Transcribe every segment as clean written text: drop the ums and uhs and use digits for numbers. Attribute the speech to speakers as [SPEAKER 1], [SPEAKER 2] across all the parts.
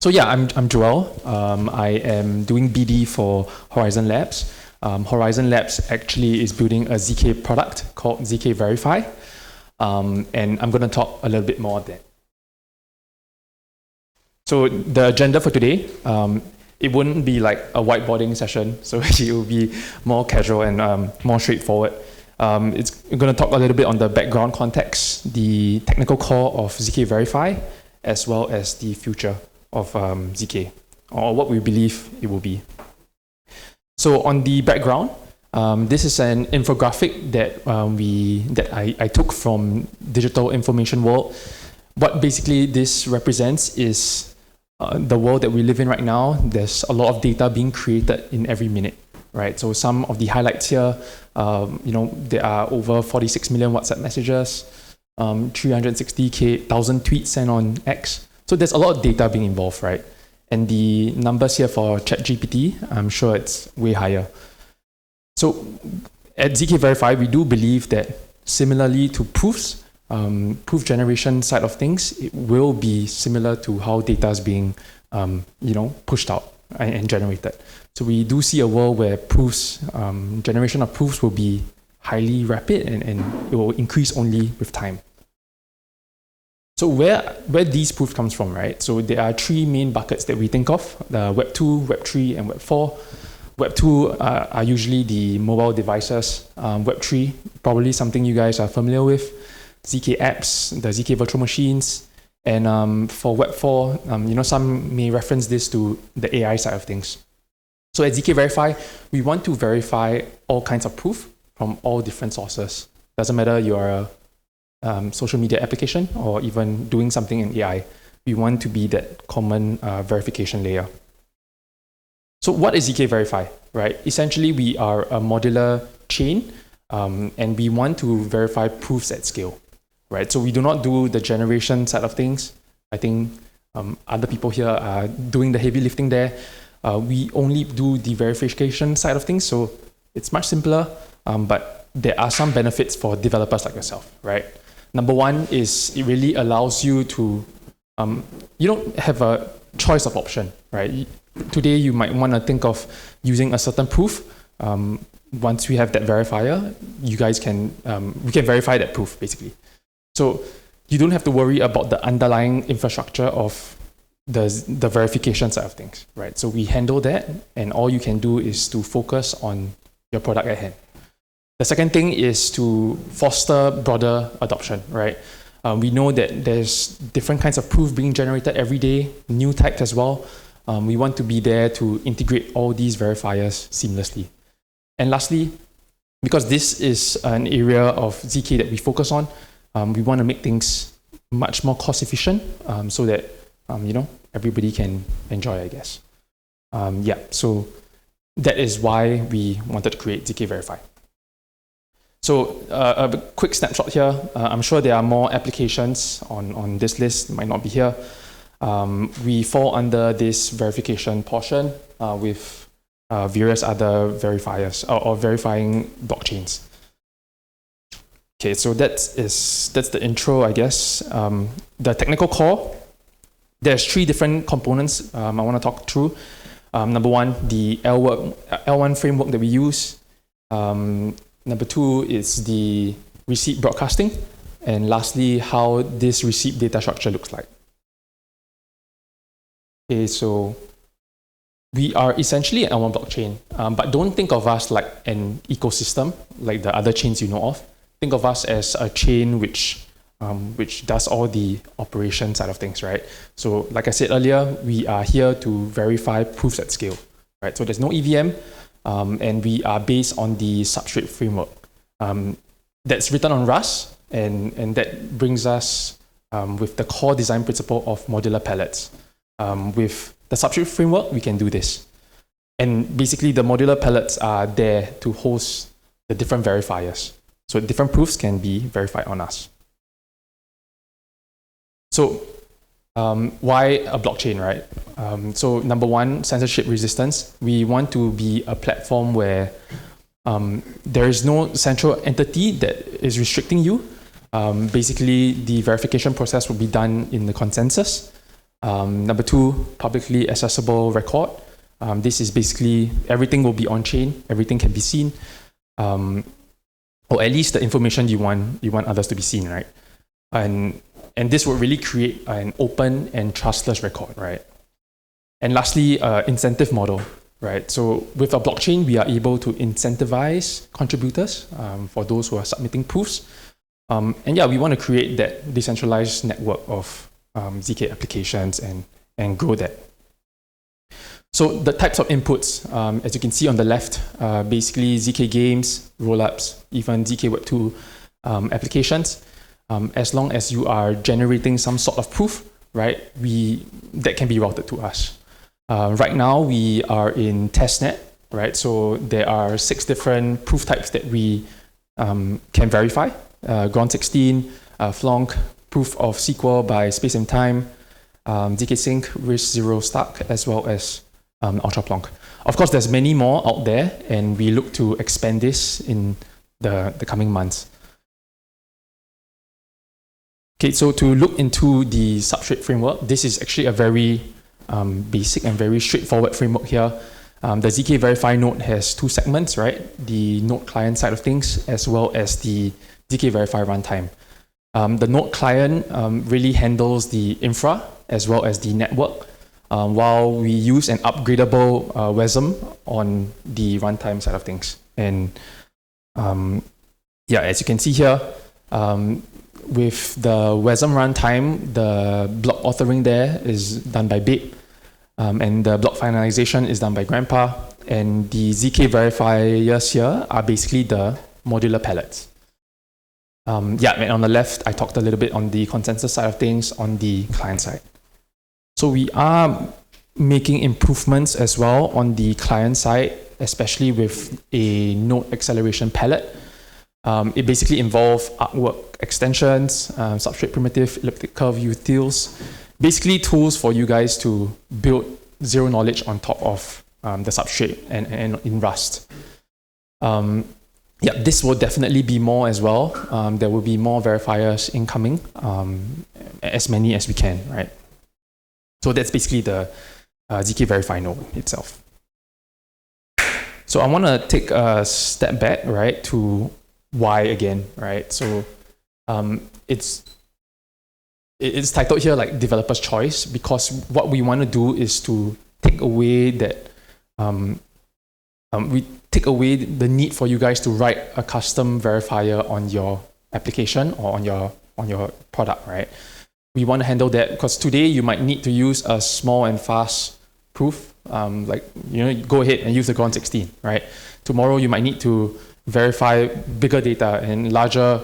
[SPEAKER 1] So yeah, I'm Joel. I am doing BD for Horizen Labs. Horizen Labs actually is building a ZK product called ZK Verify, and I'm going to talk a little bit more of that. So the agenda for today, it wouldn't be like a whiteboarding session, so it will be more casual and more straightforward. We're going to talk a little bit on the background context, the technical core of ZK Verify, as well as the future of ZK, or what we believe it will be. So on the background, this is an infographic that I took from Digital Information World. What basically this represents is the world that we live in right now. There's a lot of data being created in every minute, right? So some of the highlights here, there are over 46 million WhatsApp messages, 360,000 tweets sent on X. So there's a lot of data being involved, right? And the numbers here for ChatGPT, I'm sure it's way higher. So at ZK Verify, we do believe that similarly to proofs, proof generation side of things, it will be similar to how data is being, pushed out and generated. So we do see a world where proofs, generation of proofs will be highly rapid and it will increase only with time. So where these proofs comes from, right? So there are three main buckets that we think of: the Web 2, Web 3, and Web 4. Web 2 are usually the mobile devices. Web 3, probably something you guys are familiar with. ZK apps, the ZK virtual machines. And for Web 4, some may reference this to the AI side of things. So at ZK Verify, we want to verify all kinds of proof from all different sources. Doesn't matter you are a social media application or even doing something in AI. We want to be that common verification layer. So what is ZK Verify, right? Essentially, we are a modular chain and we want to verify proofs at scale, right? So we do not do the generation side of things. I think other people here are doing the heavy lifting there. We only do the verification side of things, so it's much simpler, but there are some benefits for developers like yourself, right? Number one is it really allows you to, you don't have a choice of option, right? Today, you might want to think of using a certain proof. Once we have that verifier, you guys we can verify that proof, basically. So you don't have to worry about the underlying infrastructure of the verification side of things, right? So we handle that, and all you can do is to focus on your product at hand. The second thing is to foster broader adoption, right? We know that there's different kinds of proof being generated every day, new types as well. We want to be there to integrate all these verifiers seamlessly. And lastly, because this is an area of ZK that we focus on, we want to make things much more cost efficient so that everybody can enjoy, I guess. So that is why we wanted to create ZK Verify. So a quick snapshot here. I'm sure there are more applications on this list, might not be here. We fall under this verification portion with various other verifiers or verifying blockchains. Okay, so that's the intro, I guess. The technical core, there's three different components I want to talk through. Number one, the L1 framework that we use. Number two is the receipt broadcasting. And lastly, how this receipt data structure looks like. Okay, so we are essentially an L1 blockchain, but don't think of us like an ecosystem like the other chains you know of. Think of us as a chain which does all the operation side of things, right? So like I said earlier, we are here to verify proofs at scale, right? So there's no EVM, and we are based on the substrate framework that's written on Rust, and that brings us with the core design principle of modular palettes. With the substrate framework, we can do this. And basically, the modular palettes are there to host the different verifiers. So different proofs can be verified on us. So why a blockchain, right? So number one, censorship resistance. We want to be a platform where there is no central entity that is restricting you. Basically, the verification process will be done in the consensus. Number two, publicly accessible record. This is basically everything will be on chain, everything can be seen, or at least the information you want others to be seen, right? And this will really create an open and trustless record, right? And lastly, incentive model, right? So with a blockchain, we are able to incentivize contributors for those who are submitting proofs. And yeah, we want to create that decentralized network of ZK applications and grow that. So the types of inputs, as you can see on the left, basically ZK games, rollups, even ZK Web2 applications. As long as you are generating some sort of proof, right, that can be routed to us. Right now, we are in testnet, right? So there are 6 different proof types that we can verify. Ground 16, Flonk, proof of SQL by space and time, ZK Sync, RISC-0 Stack, as well as Ultra Plonk. Of course, there's many more out there, and we look to expand this in the coming months. Okay, so to look into the substrate framework, this is actually a very basic and very straightforward framework here. The ZK Verify node has 2 segments, right? The node client side of things, as well as the ZK Verify runtime. The node client really handles the infra as well as the network, while we use an upgradable WASM on the runtime side of things. And yeah, as you can see here, with the WASM runtime, the block authoring there is done by Babe, and the block finalization is done by Grandpa, and the ZK verifiers here are basically the modular palettes. Yeah, and on the left, I talked a little bit on the consensus side of things on the client side. So we are making improvements as well on the client side, especially with a node acceleration palette. It basically involves artwork extensions, substrate primitive, elliptic curve utils, basically tools for you guys to build zero knowledge on top of the substrate and in Rust. Yeah, this will definitely be more as well. There will be more verifiers incoming, as many as we can, right? So that's basically the ZK Verify node itself. So I want to take a step back, right, to why again, right? So it's titled here like developer's choice, because what we want to do is to take away that we take away the need for you guys to write a custom verifier on your application or on your product, right? We want to handle that because today you might need to use a small and fast proof, like go ahead and use the Ground 16, right? Tomorrow you might need to verify bigger data and larger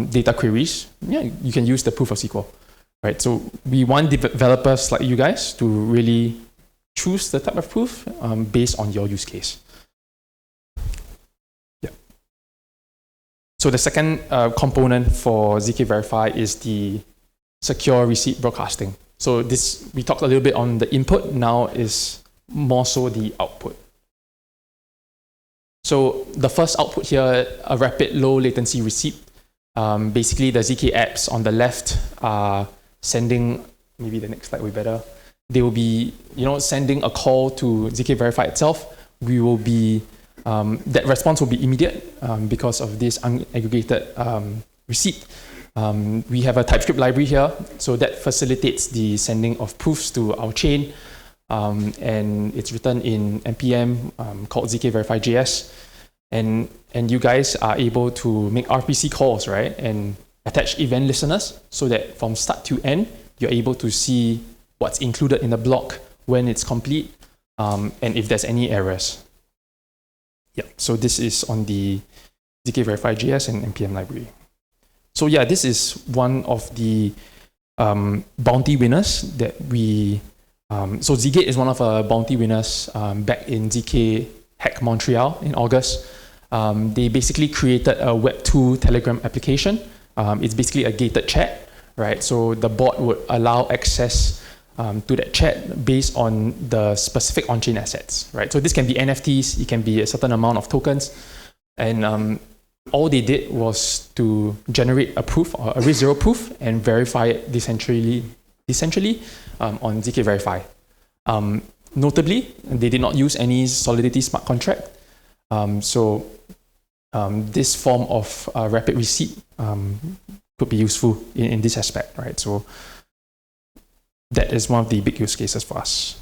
[SPEAKER 1] data queries. Yeah, you can use the proof of SQL, right? So we want developers like you guys to really choose the type of proof based on your use case. Yeah. So the second component for ZK Verify is the secure receipt broadcasting. So this, we talked a little bit on the input, now is more so the output. So the first output here, a rapid low latency receipt. Basically the ZK apps on the left are sending, maybe the next slide will be better. They will be, sending a call to ZK Verify itself. We will be, that response will be immediate because of this unaggregated receipt. We have a TypeScript library here, so that facilitates the sending of proofs to our chain, and it's written in NPM called ZK Verify JS, and you guys are able to make RPC calls, right, and attach event listeners so that from start to end you're able to see what's included in the block when it's complete, and if there's any errors. Yeah, so this is on the ZK Verify JS and NPM library. So yeah, this is one of the bounty winners that we, so Zgate is one of our bounty winners back in ZK Hack Montreal in August. They basically created a Web2 Telegram application. It's basically a gated chat, right? So the bot would allow access to that chat based on the specific on-chain assets, right? So this can be NFTs, it can be a certain amount of tokens, and all they did was to generate a proof, or a RISC-0 proof, and verify it decentrally decentrally on ZK Verify. Notably, they did not use any Solidity smart contract. This form of rapid receipt could be useful in this aspect, right? So that is one of the big use cases for us.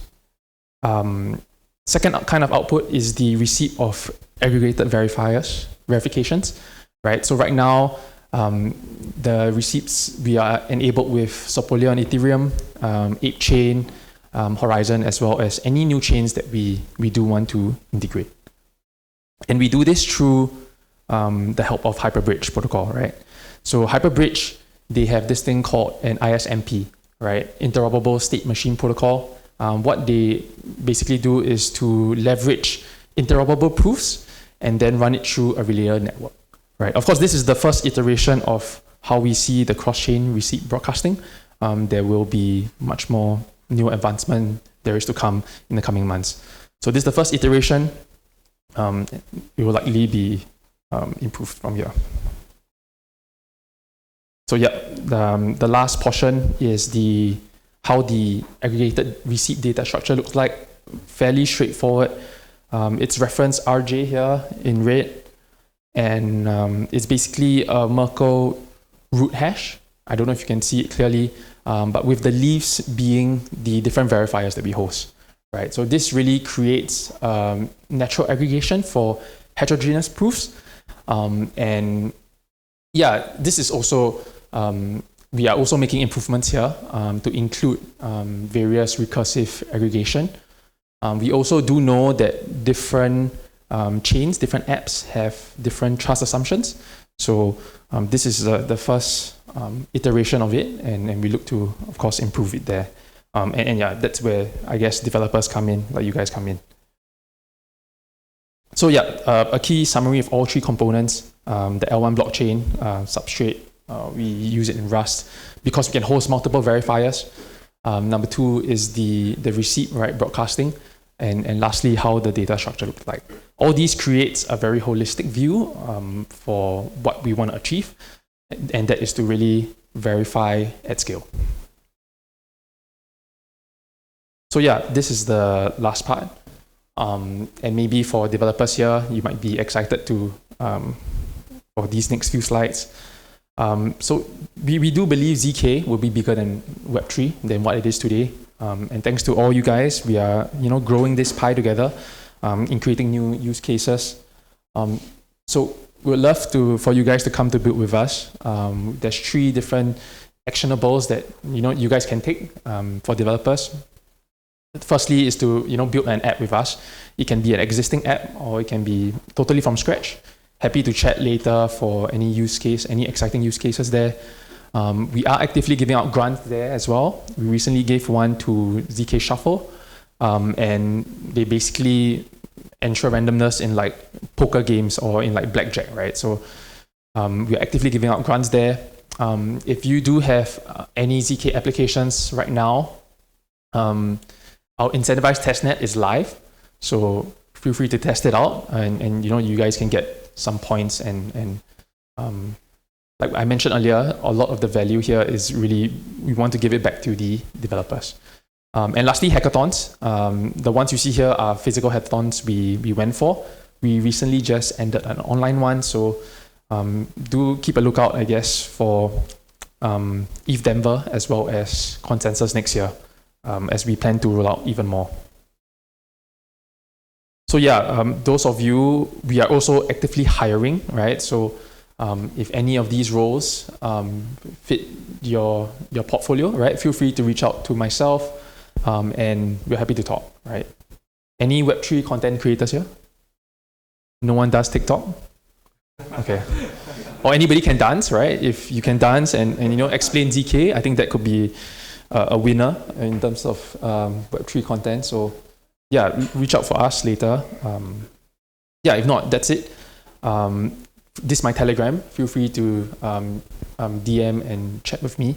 [SPEAKER 1] Second kind of output is the receipt of aggregated verifications, right? So right now, the receipts we are enabled with Sopolia on Ethereum, 8chain, Horizen, as well as any new chains that we do want to integrate. And we do this through the help of Hyperbridge protocol, right? So Hyperbridge, they have this thing called an ISMP, right? Interoperable State Machine Protocol. What they basically do is to leverage interoperable proofs and then run it through a relay network, right? Of course, this is the first iteration of how we see the cross-chain receipt broadcasting. There will be much more new advancement there is to come in the coming months. So this is the first iteration. It will likely be improved from here. So yeah, the last portion is how the aggregated receipt data structure looks like. Fairly straightforward. It's referenced RJ here in red, and it's basically a Merkle root hash. I don't know if you can see it clearly, but with the leaves being the different verifiers that we host, right? So this really creates natural aggregation for heterogeneous proofs. And yeah, this is also, we are also making improvements here to include various recursive aggregation. We also do know that different chains, different apps have different trust assumptions. So this is the first iteration of it, and we look to, of course, improve it there. And yeah, that's where I guess developers come in, like you guys come in. So yeah, a key summary of all three components, the L1 blockchain, substrate, we use it in Rust because we can host multiple verifiers. Number two is the receipt, right, broadcasting. And lastly, how the data structure looks like. All these creates a very holistic view for what we want to achieve, and that is to really verify at scale. So yeah, this is the last part. And maybe for developers here, you might be excited to for these next few slides. So we do believe ZK will be bigger than Web3 than what it is today. And thanks to all you guys, we are growing this pie together in creating new use cases. So we'd love for you guys to come to build with us. There's 3 different actionables that you guys can take for developers. Firstly is to build an app with us. It can be an existing app or it can be totally from scratch. Happy to chat later for any use case, any exciting use cases there. We are actively giving out grants there as well. We recently gave one to ZK Shuffle, and they basically ensure randomness in like poker games or in like blackjack, right? So we're actively giving out grants there. If you do have any ZK applications right now, our incentivized testnet is live, so feel free to test it out, and you guys can get some points and like I mentioned earlier, a lot of the value here is really, we want to give it back to the developers. And lastly, hackathons. The ones you see here are physical hackathons we went for. We recently just ended an online one, so do keep a lookout, I guess, for ETH Denver as well as Consensus next year, as we plan to roll out even more. So yeah, those of you, we are also actively hiring, right? So if any of these roles fit your portfolio, right, feel free to reach out to myself, and we're happy to talk, right? Any Web3 content creators here? No one does TikTok? Okay. Or anybody can dance, right? If you can dance and explain ZK, I think that could be a winner in terms of Web3 content. So yeah, reach out for us later. Yeah, if not, that's it. This is my Telegram. Feel free to DM and chat with me.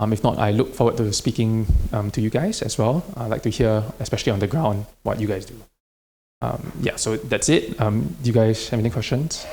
[SPEAKER 1] If not, I look forward to speaking to you guys as well. I'd like to hear, especially on the ground, what you guys do. Yeah, so that's it. Do you guys have any questions?